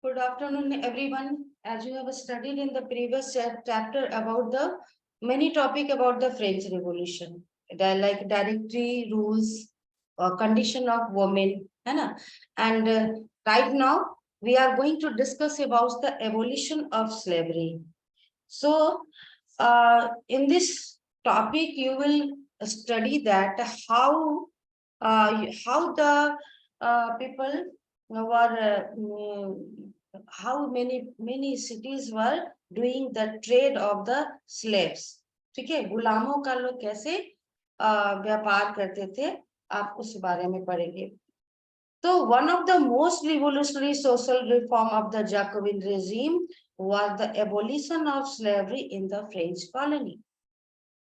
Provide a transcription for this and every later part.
Good afternoon, everyone. As you have studied in the previous chapter about the many topic about the French Revolution, like directory rules, condition of women, है ना? And right now we are going to discuss about the abolition of slavery. So, in this topic, you will study that how the people were how many cities were doing the trade of the slaves. ठीक है, गुलामों का लोग कैसे व्यापार करते थे, आप उस बारे में पढ़ेंगे. So one of the most revolutionary social reform of the Jacobin regime was the abolition of slavery in the French colony.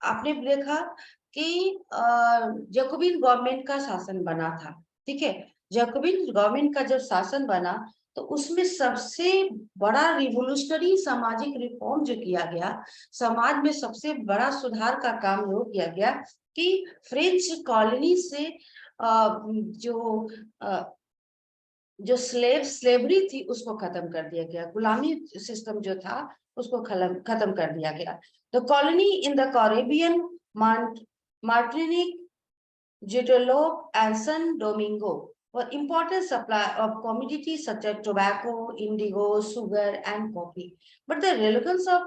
आपने देखा कि जैकोबिन गवर्नमेंट का शासन बना था, ठीक है. जैकोबिन गवर्नमेंट का जब शासन बना तो उसमें सबसे बड़ा रिवोल्यूशनरी सामाजिक रिफॉर्म जो किया गया, समाज में सबसे बड़ा सुधार का काम वो किया गया कि फ्रेंच कॉलोनी से जो स्लेवरी थी उसको खत्म कर दिया गया, गुलामी सिस्टम जो था उसको खत्म कर दिया गया. The colony in the Caribbean, Martinique, Guadeloupe and San Domingo were important supply of commodities such as tobacco, indigo, sugar, and coffee. But the reluctance of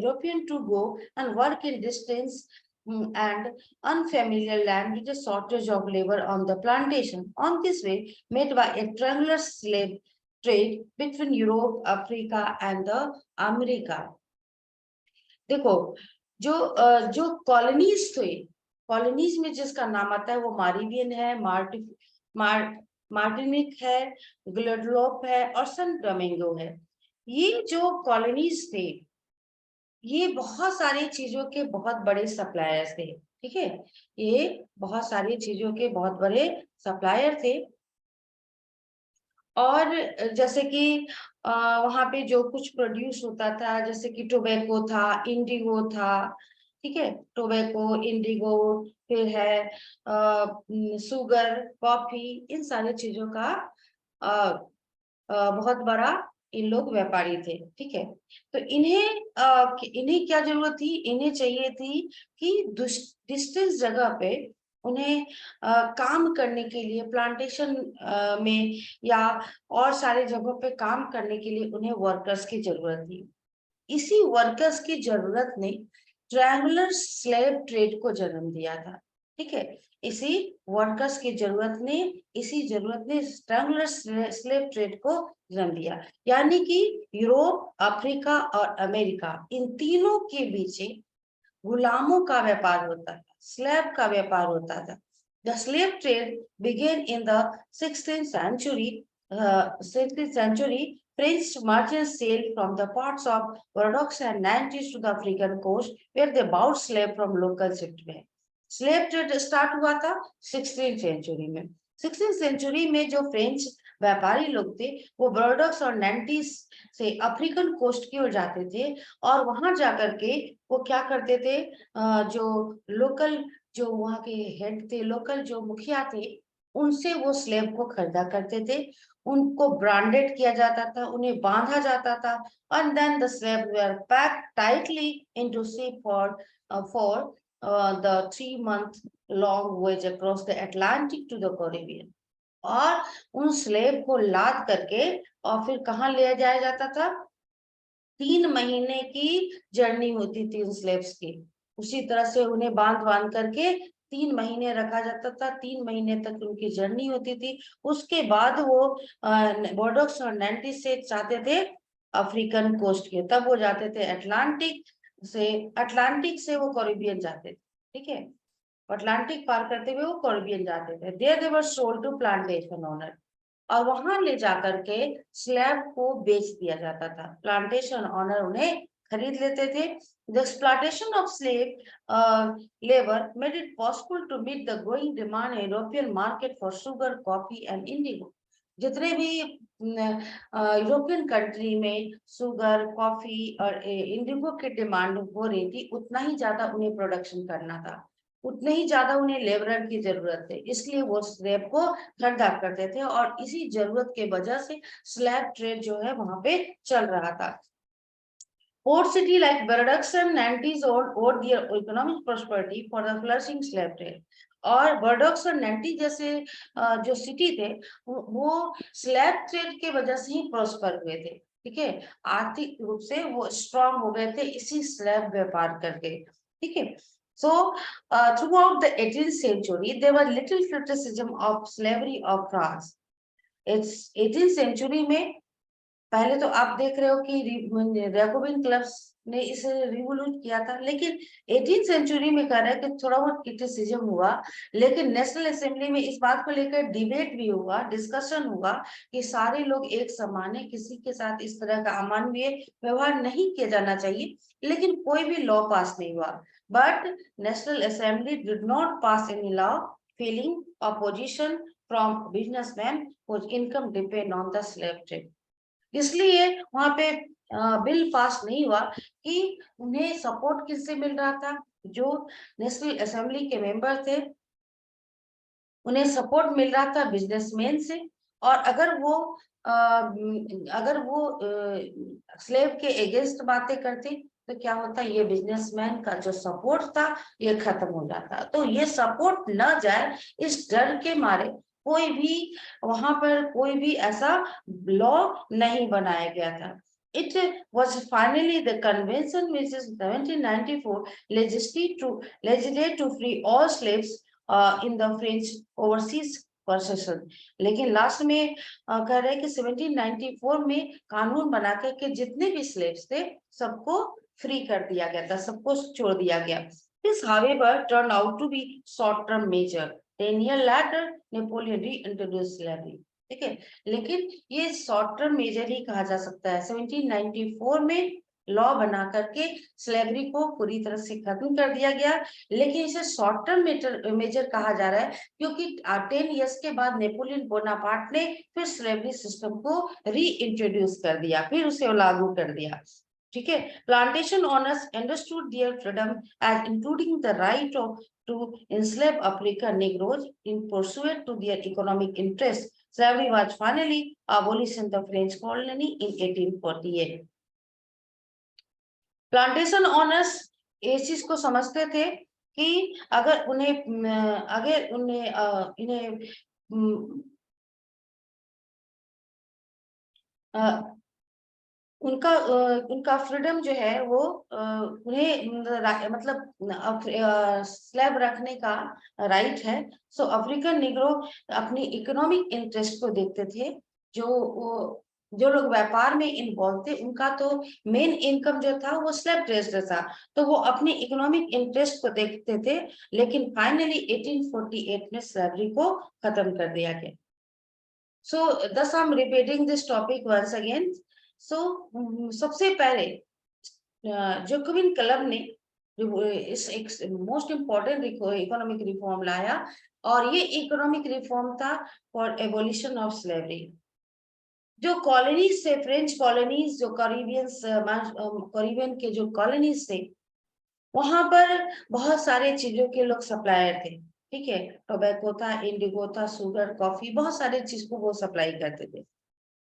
European to go and work in distance and unfamiliar land with a shortage of labor on the plantation. On this way, made by a triangular slave trade between Europe, Africa, and the America. देखो, जो colonies थे, colonies में जिसका नाम आता है वो मारिबियन है, मार्टिनिक है, ग्वाडेलूप है और सन डोमिंगो है. ये जो कॉलोनीज थे ये बहुत सारी चीजों के बहुत बड़े सप्लायर्स थे, ठीक है. ये बहुत सारी चीजों के बहुत बड़े सप्लायर थे. और जैसे कि वहां पे जो कुछ प्रोड्यूस होता था, जैसे कि टोबैको था, इंडिगो था, ठीक है, टोबैको, इंडिगो, फिर है सुगर, कॉफी, इन सारी चीजों का बहुत बड़ा इन लोग व्यापारी थे, ठीक है. तो इन्हें क्या जरूरत थी, इन्हें चाहिए थी कि डिस्टेंस जगह पे उन्हें काम करने के लिए प्लांटेशन में या और सारे जगहों पे काम करने के लिए उन्हें वर्कर्स की जरूरत थी. इसी वर्कर्स की जरूरत ने ट्रायंगुलर स्लेव ट्रेड को जन्म दिया था, ठीक है. इसी वर्कर्स की जरूरत ने ट्रायंगुलर स्लेव ट्रेड को जन्म दिया, यानी कि यूरोप, अफ्रीका और अमेरिका, इन तीनों के बीच गुलामों का व्यापार होता था, स्लेव का व्यापार होता था. The slave trade began in the 16th century. French merchants sailed from the ports of Bordeaux and Nantes to the African coast, where they bought slave from local shipmen. Slave trade start हुआ था 16th century में. 16th century में जो French व्यापारी लोग थे वो Bordeaux और नैंटीज से अफ्रीकन कोस्ट की ओर जाते थे और वहां जाकर के वो क्या करते थे, जो लोकल जो वहां के हेड थे, लोकल जो मुखिया थे, उनसे वो स्लेव को खरीदा करते थे. उनको ब्रांडेड किया जाता था, उन्हें बांधा जाता था, and then the slaves were packed tightly into ship for the 3-month long voyage across the Atlantic to the Caribbean. और उन स्लेव को लाद करके और फिर कहाँ ले जाया जाता था, 3 महीने की जर्नी होती थी उन स्लेव्स की. उसी तरह से उन्हें बांध करके 3 महीने रखा जाता था, 3 महीने तक उनकी जर्नी होती थी. उसके बाद वो बॉर्डोक्स और नैंटीज से चाहते थे अफ्रीकन कोस्ट के, तब वो जाते थे अटलांटिक से वो कैरिबियन जाते थे, ठीक है. अटलांटिक पार करते हुए वो कैरिबियन जाते थे. They were sold to plantation owner, और वहां ले जाकर के स्लैब को बेच दिया जाता था. प्लांटेशन ऑनर उन्हें खरीद लेते थे. The exploitation of slave labor made it possible to meet the growing demand in European market for sugar, coffee and indigo. जितने भी यूरोपियन कंट्री में सुगर, कॉफी और इंडिगो की डिमांड हो रही थी, उतना ही ज्यादा उन्हें प्रोडक्शन करना था. उतने ही ज्यादा उन्हें लेबरर की जरूरत है, इसलिए वो स्लैब को खरीदा करते थे और इसी जरूरत के वजह से स्लैब ट्रेड जो है वहां पे चल रहा था। Port city like Baraduxan and Nantes owed their economic prosperity for the flourishing slave trade. और बर्डक्स और नैंटी जैसे जो सिटी थे वो स्लैब ट्रेड के वजह से ही प्रॉस्पर हुए थे। ठीक है, आर्थिक रूप से वो स्ट्रांग हो गए थे इसी स्लैब व्यापार करके। ठीक है, so throughout the 18th century there was little criticism of slavery of France. It's 18th century में पहले तो आप देख रहे हो कि रैकोबिन क्लब्स ने इसे रिवोल्यूट किया था, लेकिन 18th सेंचुरी में कह रहे हैं कि थोड़ा बहुत क्रिटिसिज्म हुआ, लेकिन नेशनल असेंबली में इस बात को लेकर डिबेट भी हुआ, डिस्कशन हुआ कि सारे लोग एक समान है, किसी के साथ इस तरह का अमानवीय व्यवहार नहीं किया जाना चाहिए, लेकिन कोई भी लॉ पास नहीं हुआ। But national assembly did not pass any law feeling opposition from businessman whose income depend on the slave trade. इसलिए वहां पे बिल पास नहीं हुआ कि उन्हें सपोर्ट किससे मिल रहा था, जो नेशनल असेंबली के मेंबर थे उन्हें सपोर्ट मिल रहा था बिजनेसमैन से। और अगर वो स्लेव के अगेंस्ट बातें करते तो क्या होता, ये बिजनेसमैन का जो सपोर्ट था ये खत्म हो जाता। तो ये सपोर्ट न जाए इस डर के मारे कोई भी वहां पर कोई भी ऐसा लॉ नहीं बनाया गया था। It was finally the convention which is 1794 legislate to free all slaves in the French overseas possession। लेकिन लास्ट में कह रहे हैं कि 1794 में कानून बना के जितने भी स्लेव्स थे सबको फ्री कर दिया गया था, सबको छोड़ दिया गया। This however turned out to be short term measure। 10 years later Napoleon reintroduced slavery। ठीक है, लेकिन ये शॉर्ट टर्म मेजर ही कहा जा सकता है। 1794 में लॉ बना करके स्लेवरी को पूरी तरह से खत्म कर दिया गया, लेकिन इसे शॉर्ट टर्म मेजर कहा जा रहा है क्योंकि 10 इयर्स के बाद नेपोलियन बोनापार्ट ने फिर स्लेवरी सिस्टम को री इंट्रोड्यूस कर दिया, फिर उसे लागू कर दिया। ठीक है, plantation owners understood their freedom as including the right of to enslave African Negroes in pursuit to their economic interests. Slavery was finally abolished in the French colony in 1848. Plantation owners इस चीज को समझते थे कि अगर उन्हें इन्हें उनका फ्रीडम जो है वो उन्हें मतलब स्लैब रखने का राइट है। सो अफ्रीकन निग्रो अपनी इकोनॉमिक इंटरेस्ट को देखते थे। जो लोग व्यापार में इन्वॉल्व थे उनका तो मेन इनकम जो था वो स्लैब ट्रेड था, तो वो अपनी इकोनॉमिक इंटरेस्ट को देखते थे। लेकिन फाइनली 1848 में स्लैवरी को खत्म कर दिया गया। So thus I'm repeating this topic once again. So सबसे पहले जोकोविन क्लब ने इस एक मोस्ट इम्पोर्टेंट इकोनॉमिक रिफॉर्म लाया और ये इकोनॉमिक रिफॉर्म था फॉर एबोलिशन ऑफ स्लेवरी। जो कॉलोनीज थे, फ्रेंच कॉलोनीज, जो कैरिबियन के जो कॉलोनीज थे वहां पर बहुत सारे चीजों के लोग सप्लायर थे। ठीक है, टोबैको था, इंडिगो था, शुगर, कॉफी, बहुत सारे चीज को वो सप्लाई करते थे।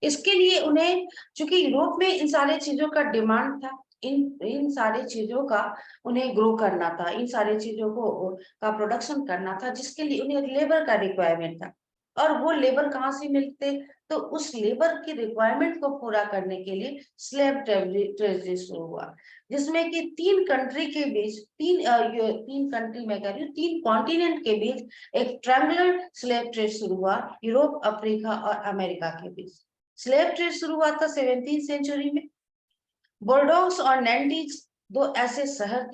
इसके लिए उन्हें, चूंकि यूरोप में इन सारे चीजों का डिमांड था, इन सारी चीजों का उन्हें ग्रो करना था, इन सारी चीजों को का प्रोडक्शन करना था, जिसके लिए उन्हें लेबर का रिक्वायरमेंट था। और वो लेबर कहाँ से मिलते, तो उस लेबर की रिक्वायरमेंट को पूरा करने के लिए स्लेव ट्रेड शुरू हुआ, जिसमें कि तीन कंट्री के बीच, तीन कंट्री में कह रही हूँ, तीन कॉन्टिनेंट के बीच एक ट्रायंगुलर स्लेव ट्रेड शुरू हुआ, यूरोप, अफ्रीका और अमेरिका के बीच। स्लेव ट्रेड शुरू हुआ था 17th सेंचुरी में। बोर्डोस और नैंडीज दो ऐसे शहर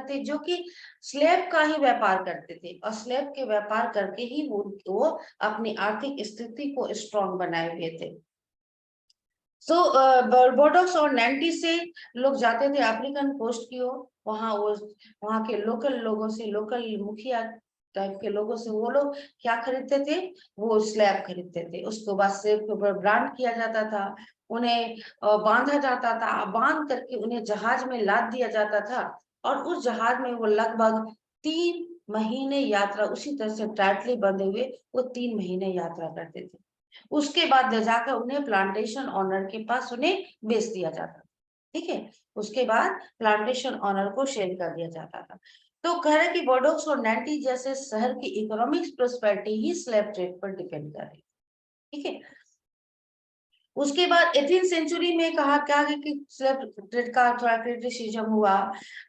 थे जो कि स्लेव का ही व्यापार करते थे और स्लेव के व्यापार करके ही वो अपनी आर्थिक स्थिति को स्ट्रॉन्ग बनाए हुए थे। सो बोर्डोस और नैंटी से लोग जाते थे अफ्रीकन कोस्ट की ओर, वहां के लोकल लोगों से, लोकल मुखिया टाइप के लोगों से वो लोग क्या खरीदते थे, वो स्लैब खरीदते थे। उसके बाद स्लैब के ऊपर ब्रांड किया जाता था, उन्हें बांधा जाता था, बांध करके उन्हें जहाज में लाद दिया जाता था और उस जहाज में वो लगभग 3 महीने यात्रा, उसी तरह से टाइटली बंधे हुए वो 3 महीने यात्रा करते थे। उसके बाद ले जाकर उन्हें प्लांटेशन ऑनर के पास उन्हें बेच दिया जाता, ठीक है। उसके बाद प्लांटेशन ऑनर को सेल कर दिया जाता था। तो कह रहे कि बर्डोक्स और नैंटी जैसे शहर की इकोनॉमिक प्रोस्पेरिटी ही स्लेव ट्रेड पर डिपेंड कर रही, ठीक है। उसके बाद 18th सेंचुरी में कहा क्या कि स्लेव ट्रेड का थोड़ा क्रिटिसिज्म हुआ,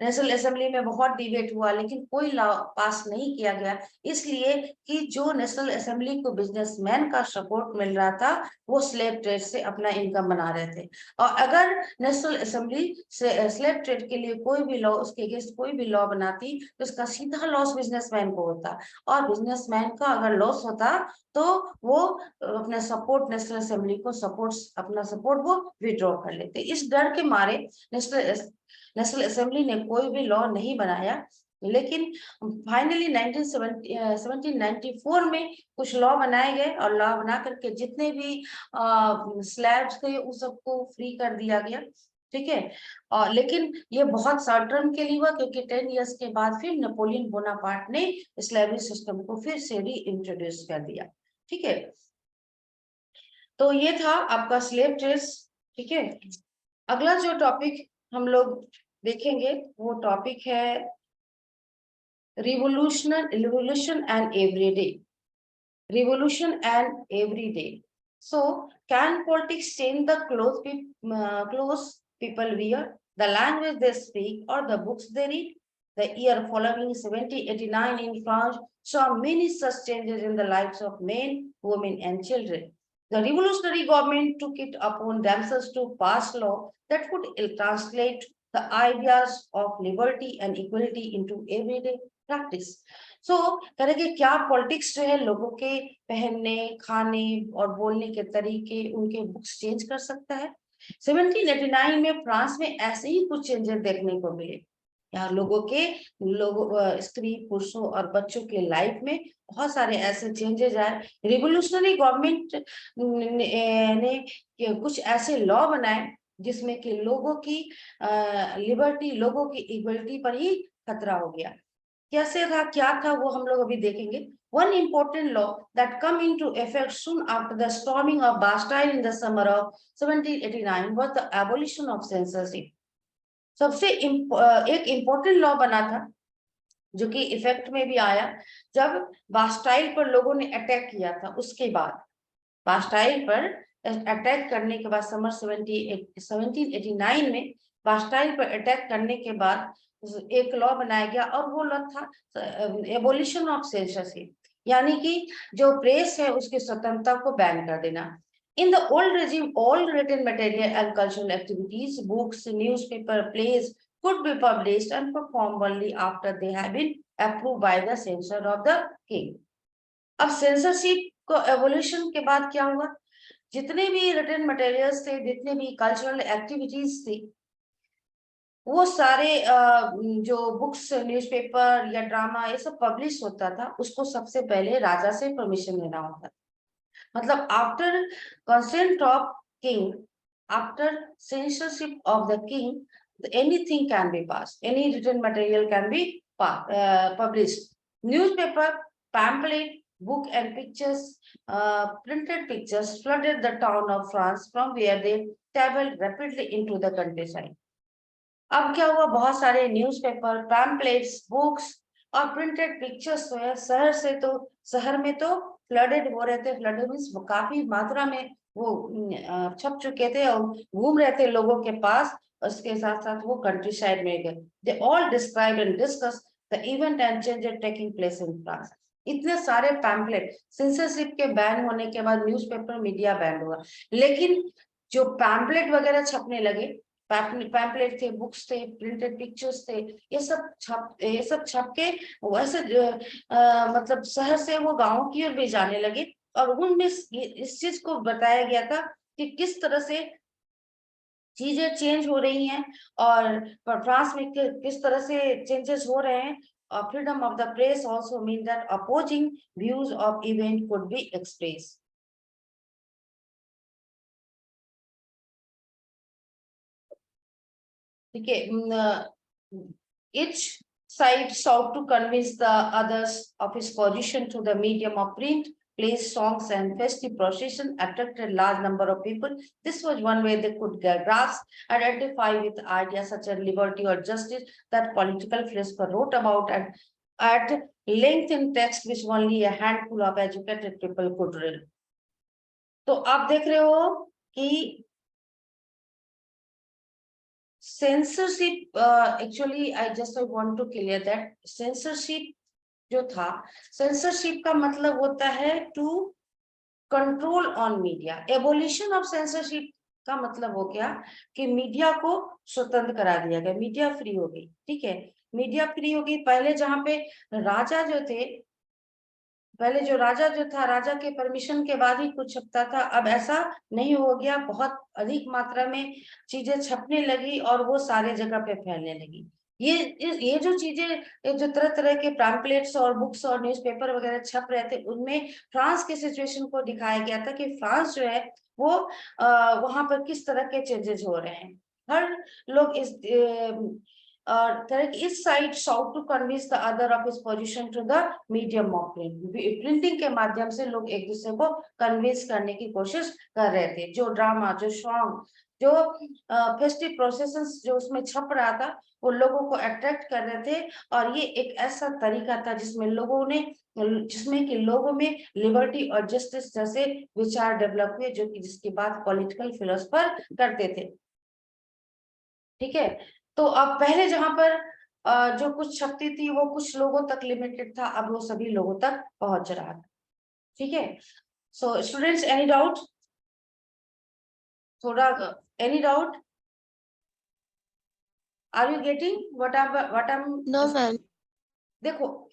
नेशनल असेंबली में बहुत डिबेट हुआ, लेकिन कोई लॉ पास नहीं किया गया, इसलिए कि जो नेशनल असेंबली को बिजनेसमैन का सपोर्ट मिल रहा था, वो स्लेव ट्रेड से अपना इनकम बना रहे थे। और अगर नेशनल असेंबली से स्लेव ट्रेड के लिए कोई भी लॉ, उसके अगेंस्ट कोई भी लॉ बनाती, तो उसका सीधा लॉस बिजनेसमैन को होता, और बिजनेसमैन का अगर लॉस होता तो वो अपने सपोर्ट, नेशनल असेंबली को सपोर्ट, अपना सपोर्ट वो विड्रॉ कर लेते। इस डर के मारे नेशनल असेंबली ने कोई भी लॉ नहीं बनाया, लेकिन फाइनली 1794 में कुछ लॉ बनाए गए, और लॉ बना करके जितने भी स्लैब्स थे उन सबको फ्री कर दिया गया, ठीक है। और लेकिन ये बहुत शॉर्ट टर्म के लिए हुआ, क्योंकि 10 इयर्स के बाद फिर नेपोलियन बोनापार्ट ने स्लेवरी सिस्टम को फिर से री इंट्रोड्यूस कर दिया, ठीक है। तो ये था आपका स्लेव ट्रेड, ठीक है। अगला जो टॉपिक हम लोग देखेंगे वो टॉपिक है revolution and everyday, revolution and every day. So, can politics change the clothes people wear, the language they speak, or the books they read? The year following 1789 in France saw many such changes in the lives of men, women, and children. The revolutionary government took it upon themselves to pass law that would translate the ideas of liberty and equality into everyday practice. सो करेंगे क्या politics जो है लोगों के पहनने, खाने और बोलने के तरीके, उनके बुक्स चेंज कर सकता है। 1789 में फ्रांस में ऐसे ही कुछ चेंजेस देखने को मिले। यहाँ लोगों स्त्री, पुरुषों और बच्चों के लाइफ में बहुत सारे ऐसे चेंजेस आए। रिवोल्यूशनरी गवर्नमेंट ने कुछ ऐसे लॉ बनाए जिसमें कि लोगों की लिबर्टी, लोगों की इक्वलिटी पर ही खतरा हो गया। कैसे था, क्या था, वो हम लोग अभी देखेंगे। One important law that come into effect soon after the storming of Bastille in the summer of 1789 was the abolition of censorship. एक इम्पोर्टेंट लॉ बना था जो कि इफेक्ट में भी आया जब बास्टाइल पर लोगों ने अटैक किया था। उसके बाद बास्टाइल पर अटैक करने के बाद समर 1789 में बास्टाइल पर अटैक करने के बाद एक लॉ बनाया गया, और वो लॉ था एबोलिशन ऑफ सेंसरशिप, यानी कि जो प्रेस है उसकी स्वतंत्रता को बैन कर देना। In the old regime, all written material and cultural activities, books, newspaper, plays could be published and performed only after they have been approved by the censor of the king. अब censorship को evolution के बाद क्या हुआ, जितने भी written materials थे, जितने भी कल्चरल एक्टिविटीज थी, वो सारे जो बुक्स, न्यूज़पेपर या ड्रामा ये सब पब्लिश होता था, उसको सबसे पहले राजा से परमिशन लेना होता था। मतलब after consent of king, after censorship of the king, anything can be pass, any written material can be published. Newspaper, pamphlet, book and pictures, printed pictures flooded the town of France from where they traveled rapidly into the countryside. अब क्या हुआ, बहुत सारे newspaper, pamphlets, books और printed pictures तो है शहर से, तो शहर में तो फ्लडेड हो रहे थे। फ्लडेड मीन्स काफी मात्रा में वो छप चुके थे और घूम रहे थे लोगों के पास। उसके साथ साथ वो कंट्री साइड में गए। They all describe and discuss the event and changes taking place in France. इतने सारे पैम्पलेट, सेंसरशिप के बैन होने के बाद न्यूज़पेपर मीडिया बैन हुआ, लेकिन जो पैम्पलेट वगैरह छपने लगे, पैम्पलेट थे, बुक्स थे, प्रिंटेड पिक्चर्स थे, ये सब छप के वैसे मतलब शहर से वो गांव की ओर भी जाने लगे, और उनमें इस चीज को बताया गया था कि किस तरह से चीजें चेंज हो रही हैं और फ्रांस में किस तरह से चेंजेस हो रहे हैं। Freedom of the press also mean that opposing views of event could be express. ठीक है, each side sought to convince the others of his position through the medium of print, plays, songs, and festive procession attracted large number of people. This was one way they could grasp, identify with ideas such as liberty or justice that political philosophers wrote about and at length in text which only a handful of educated people could read. तो आप देख रहे हो कि censorship, actually I just want to clear that censorship जो था, censorship का मतलब होता है to control on media. Abolition of censorship का मतलब हो गया कि मीडिया को स्वतंत्र करा दिया गया, मीडिया फ्री हो गई, ठीक है, मीडिया फ्री हो गई। पहले जहां पे राजा जो थे, पहले जो राजा जो था, राजा के परमिशन के बाद ही कुछ छपता था, अब ऐसा नहीं हो गया, बहुत अधिक मात्रा में चीजें छपने लगी और वो सारे जगह पे फैलने लगी। ये जो चीजें, जो तरह तरह के पैम्पलेट्स और बुक्स और न्यूज़पेपर वगैरह छप रहे थे, उनमें फ्रांस के सिचुएशन को दिखाया गया था कि फ्रांस जो है वो वहां पर किस तरह के चेंजेस हो रहे हैं। हर लोग इस इस side south to convince the other of his position to the medium of printing के माध्यम से लोग एक दूसरे को कन्विंस करने की कोशिश कर रहे थे। जो ड्रामा, जो सॉन्ग, जो फेस्टिव प्रोसेसेस जो उसमें छप रहा था, वो लोगों को अट्रैक्ट कर रहे थे। और ये एक ऐसा तरीका था जिसमें कि लोगों में लिबर्टी और जस्टिस जैसे विचार डेवलप हुए, जो कि जिसकी बात पॉलिटिकल फिलोसफर करते थे, ठीक है। तो अब पहले जहां पर जो कुछ शक्ति थी वो कुछ लोगों तक लिमिटेड था, अब वो सभी लोगों तक पहुंच रहा था, ठीक है। So students, any doubt? थोड़ा any doubt? Are you getting what I am? No, ma'am. देखो,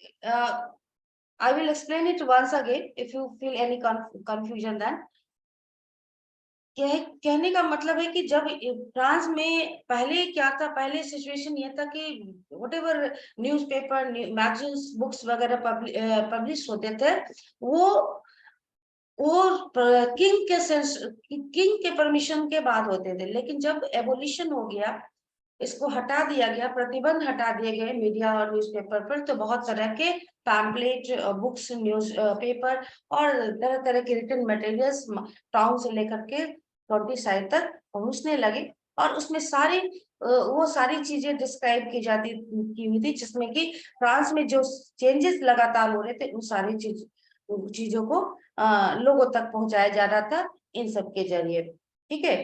I will explain it once again if you feel any confusion. Then कहने का मतलब है कि जब फ्रांस में पहले क्या था, पहले सिचुएशन ये था कि व्हाटएवर न्यूज़पेपर, मैगजीन्स, बुक्स वगैरह पब्लिश होते थे, वो किंग के परमिशन के बाद होते थे। लेकिन जब एबोलिशन हो गया, इसको हटा दिया गया, प्रतिबंध हटा दिए गए मीडिया और न्यूज़पेपर पर, तो बहुत तरह के पैम्पलेट, बुक्स, न्यूज पेपर और तरह तरह के रिटन मटेरियल्स टाउन से लेकर के 20 साइड तक पहुंचने लगे। और उसमें वो सारी चीजें डिस्क्राइब की हुई थी, जिसमें कि फ्रांस में जो चेंजेस लगातार हो रहे थे, उन सारी चीजों को लोगों तक पहुंचाया जा रहा था इन सब के जरिए, ठीक है।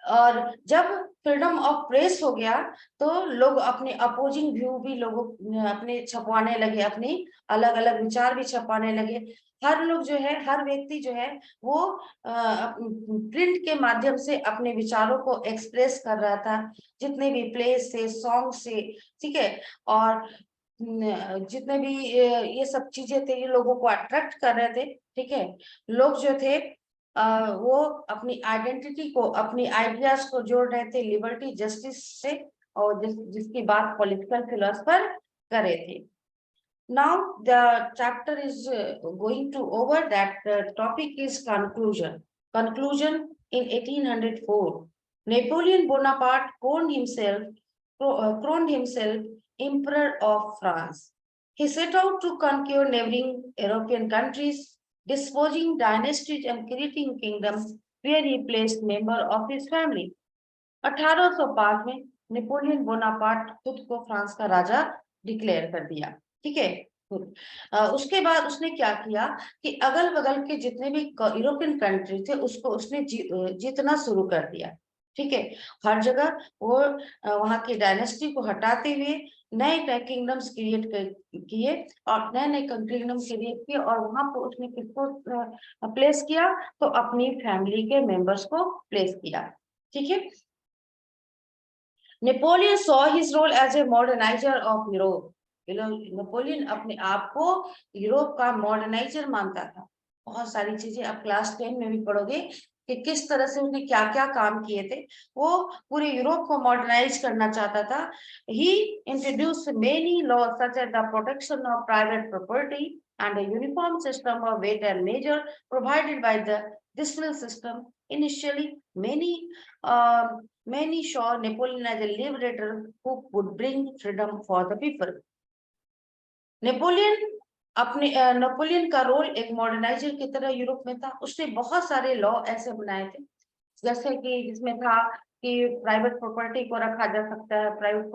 और जब फ्रीडम ऑफ प्रेस हो गया, तो लोग अपने अपोजिंग व्यू भी लोगों अपने छपवाने लगे, अपने अलग अलग विचार भी छपवाने लगे। हर लोग जो है, हर व्यक्ति जो है वो प्रिंट के माध्यम से अपने विचारों को एक्सप्रेस कर रहा था, जितने भी प्लेस से, सॉन्ग से, ठीक है। और जितने भी ये सब चीजें थे, ये लोगों को अट्रैक्ट कर रहे थे, ठीक है। लोग जो थे वो अपनी आइडेंटिटी को, अपनी आइडियाज को जोड़ रहे थे लिबर्टी, जस्टिस से, और जिसकी बात पॉलिटिकल फिलोसफर कर रहे थे। Now the chapter is going to over. That topic is conclusion. Conclusion. In 1804, Napoleon Bonaparte crowned himself Emperor of France. He set out to conquer neighboring European countries, disposing dynasties and creating kingdoms where he placed member of his family. 1805 में Napoleon Bonaparte खुद को France का राजा declare कर दिया, ठीक है। उसके बाद उसने क्या किया कि अगल बगल के जितने भी यूरोपियन कंट्री थे, उसको उसने जीतना शुरू कर दिया, ठीक है। हर जगह वो वहां की डायनेस्टी को हटाते हुए नए नए किंगडम्स क्रिएट किए, और नए नए किंगडम क्रिएट किए, और वहां पर उसने किसको प्लेस किया, तो अपनी फैमिली के मेंबर्स को प्लेस किया, ठीक है। Napoleon saw his role as a moderniser of Europe. Napoleon अपने आप को यूरोप का मॉडर्नाइजर मानता था। बहुत सारी चीजें आप क्लास 10 में भी पढ़ोगे कि किस तरह से उसने क्या क्या काम किए थे। वो पूरे यूरोप को मॉडर्नाइज करना चाहता था। He introduced many laws such as the protection of private property and a uniform system of weight and measure provided by the decimal system. Initially, many Many saw Napoleon as a liberator who would bring freedom for the people. Napoleon का role एक moderniser की तरह Europe में था। उसने बहुत सारे law ऐसे बनाए थे, जैसे कि जिसमें था कि प्राइवेट प्रॉपर्टी को रखा जा सकता है, प्राइवेट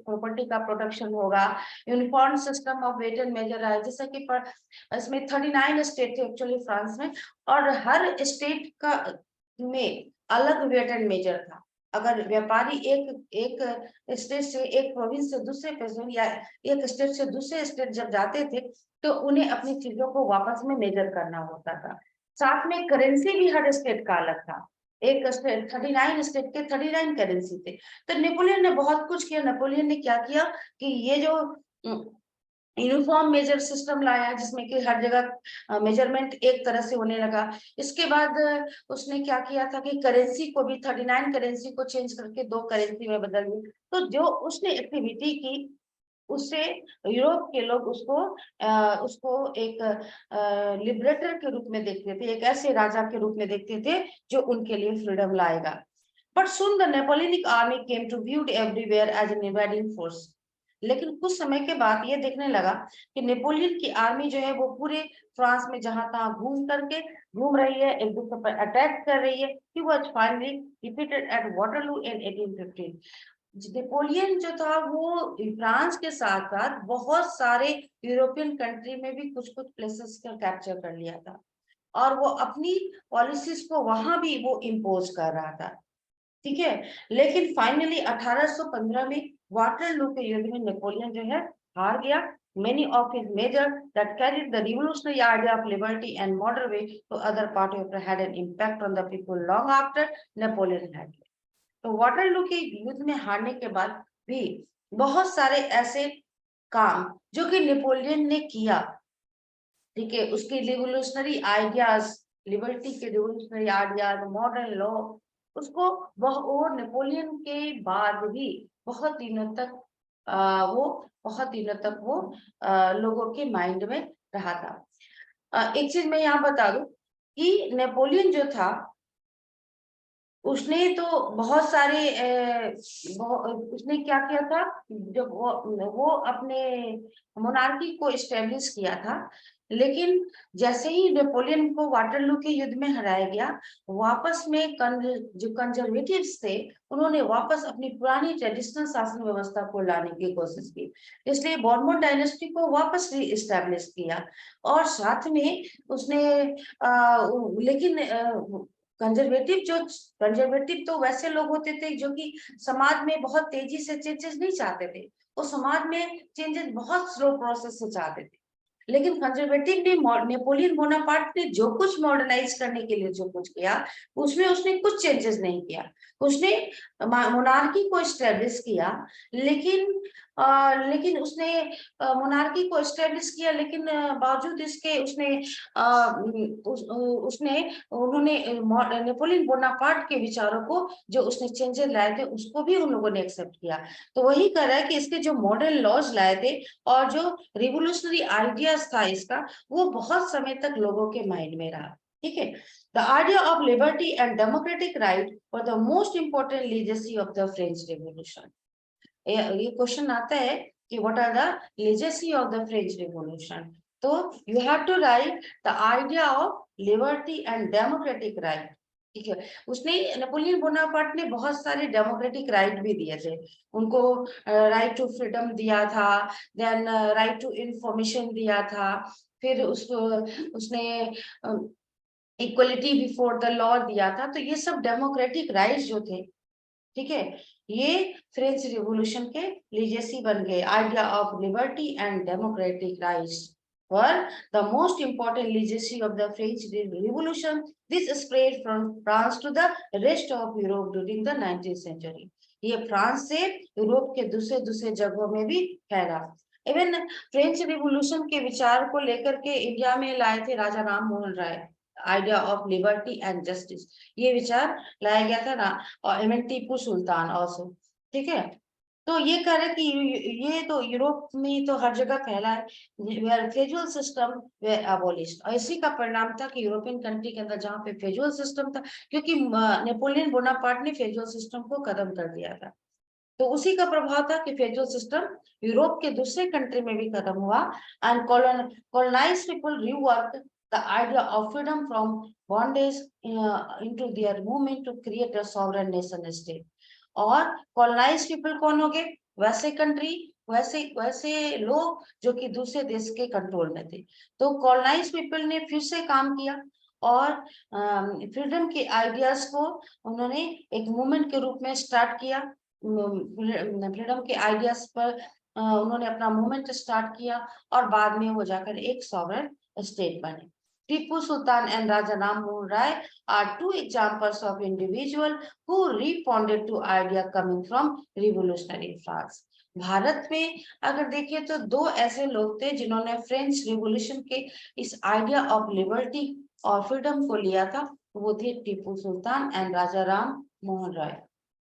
प्रॉपर्टी का प्रोटेक्शन होगा, uniform system of weight and measure है, जैसे कि इसमें 39 स्टेट थे एक्चुअली फ्रांस में, और हर स्टेट का में अलग वेट एंड मेजर था। अगर व्यापारी एक एक स्टेट से, एक प्रोविंस से दूसरे प्रोविंस या एक स्टेट से दूसरे स्टेट जब जाते थे, तो उन्हें अपनी चीजों को वापस में मेजर करना होता था। साथ में करेंसी भी हर स्टेट का अलग था। एक स्टेट 39 स्टेट के 39 करेंसी थे। तो नेपोलियन ने बहुत कुछ किया। नेपोलियन ने क्या किया कि ये जो यूनिफॉर्म मेजर सिस्टम लाया, जिसमें कि हर जगह मेजरमेंट एक तरह से होने लगा। इसके बाद उसने क्या किया था कि करेंसी को भी 39 करेंसी को चेंज करके 2 करेंसी में बदल दी। तो जो उसने एक्टिविटी की, उससे यूरोप के लोग उसको एक लिबरेटर के रूप में देखते थे, एक ऐसे राजा के रूप में देखते थे जो उनके लिए फ्रीडम लाएगा। But soon the Napoleonic army came to viewed everywhere as an invading force. लेकिन कुछ समय के बाद ये देखने लगा कि नेपोलियन की आर्मी जो है वो पूरे फ्रांस में जहां तहां घूम रही है, एक दूसरे पर अटैक कर रही है। He was finally defeated at Waterloo in 1815. Napoleon जो था वो फ्रांस के साथ साथ बहुत सारे यूरोपियन कंट्री में भी कुछ कुछ प्लेसेस का कैप्चर कर लिया था, और वो अपनी पॉलिसीज को वहां भी वो इम्पोज कर रहा था। ठीक है, लेकिन फाइनली 1815 में वाटरलू के युद्ध में नेपोलियन जो है हार गया। Many of his measures that carried the revolutionary idea of liberty and modern way to other part of Europe had an impact on the people long after Napoleon had. तो Waterloo के युद्ध में हारने के बाद भी बहुत सारे ऐसे काम जो कि नेपोलियन ने किया, ठीक है, उसकी रिवोल्यूशनरी आइडियाज, लिबर्टी के रिवोल्यूशनरी आइडियाज, मॉडर्न लॉ, उसको वो नेपोलियन के बाद भी बहुत दिनों तक वो बहुत दिनों तक वो लोगों के माइंड में रहा था। एक चीज मैं यहाँ बता दूं कि नेपोलियन जो था उसने तो बहुत सारे उसने क्या किया था, जब वो अपने मोनार्की को एस्टेब्लिश किया था, लेकिन जैसे ही नेपोलियन को वाटरलू के युद्ध में हराया गया, वापस में जो कंजर्वेटिव्स थे उन्होंने वापस अपनी पुरानी ट्रेडिशनल शासन व्यवस्था को लाने की कोशिश की। इसलिए बॉर्बन डायनेस्टी को वापस री एस्टेब्लिश किया, और साथ में उसने लेकिन कंजर्वेटिव तो वैसे लोग होते थे जो कि समाज में बहुत तेजी से चेंजेस नहीं चाहते थे, वो समाज में चेंजेस बहुत स्लो प्रोसेस से चाहते थे। लेकिन कंजर्वेटिव ने, नेपोलियन बोनापार्ट ने जो कुछ मॉडर्नाइज करने के लिए जो कुछ किया, उसमें उसने कुछ चेंजेस नहीं किया। उसने मोनार्की को एस्टेब्लिश किया, लेकिन उसने मोनार्की को एस्टेब्लिश किया, लेकिन बावजूद इसके उन्होंने नेपोलियन बोनापार्ट के विचारों को, जो उसने चेंजेस लाए थे, उसको भी उन लोगों ने एक्सेप्ट किया। तो वही कर रहा है कि इसके जो मॉडर्न लॉज लाए थे और जो रिवोल्यूशनरी आइडियाज था इसका, वो बहुत समय तक लोगों के माइंड में रहा। ठीक है, the idea of liberty and democratic right were the most important legacy of the French revolution. ये क्वेश्चन आता है कि what are the legacy of the French revolution. तो you have to write the idea of liberty and democratic right. ठीक है, उसने, Napoleon Bonaparte ने बहुत सारे डेमोक्रेटिक राइट भी दिए थे उनको। राइट टू फ्रीडम दिया था, देन राइट टू इंफॉर्मेशन दिया था, फिर उसने इक्वलिटी बिफोर द लॉ दिया था। तो ये सब डेमोक्रेटिक राइट्स जो थे, ठीक है, ये फ्रेंच रिवॉल्यूशन के लीजेसी बन गए। Idea of liberty and democratic rights were the most important legacy of the French Revolution. This spread from France to the rest of Europe during the 19th century. ये France से Europe के दूसरे दूसरे जगहों में भी फैला। इवन फ्रेंच रिवॉल्यूशन के विचार को लेकर के इंडिया में लाए थे Raja Ram Mohan Roy, idea of liberty and justice, ये विचार लाया गया था ना, और इवन टीपू सुल्तान ऑल्सो। ठीक है, तो ये कह रहे कि ये तो यूरोप में तो हर जगह फैला है, वेयर फेजुअल सिस्टम वेयर अबोलिश्ड, और इसी का परिणाम था कि यूरोपियन कंट्री के अंदर जहाँ पे फेजुअल सिस्टम था, क्योंकि नेपोलियन बोनापार्ट ने फेजुअल सिस्टम को खत्म कर दिया था, तो उसी का प्रभाव था कि फेजुअल सिस्टम यूरोप के दूसरे कंट्री में भी खत्म हुआ। And colonized people reworked the idea of freedom from bondage into their movement to create a sovereign nation state। और colonized people कौन हो गए? वैसे कंट्री, वैसे वैसे लोग जो कि दूसरे देश के कंट्रोल में थे। तो colonized people ने फिर से काम किया और फ्रीडम के आइडियाज को उन्होंने एक मूवमेंट के रूप में स्टार्ट किया। फ्रीडम के आइडियाज पर उन्होंने अपना मूवमेंट स्टार्ट किया और बाद में वो जाकर एक सॉवरेन स्टेट बने। Tipu Sultan and Raja Ram Mohan Roy are two examples of individual who responded to idea coming from revolutionary France। Bharat में अगर देखिए तो दो ऐसे लोग थे जिन्होंने फ्रेंच रिवॉल्यूशन के इस आइडिया ऑफ लिबर्टी और फ्रीडम को लिया था, वो थे टीपू सुल्तान एंड राजा राम मोहन राय।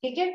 ठीक है,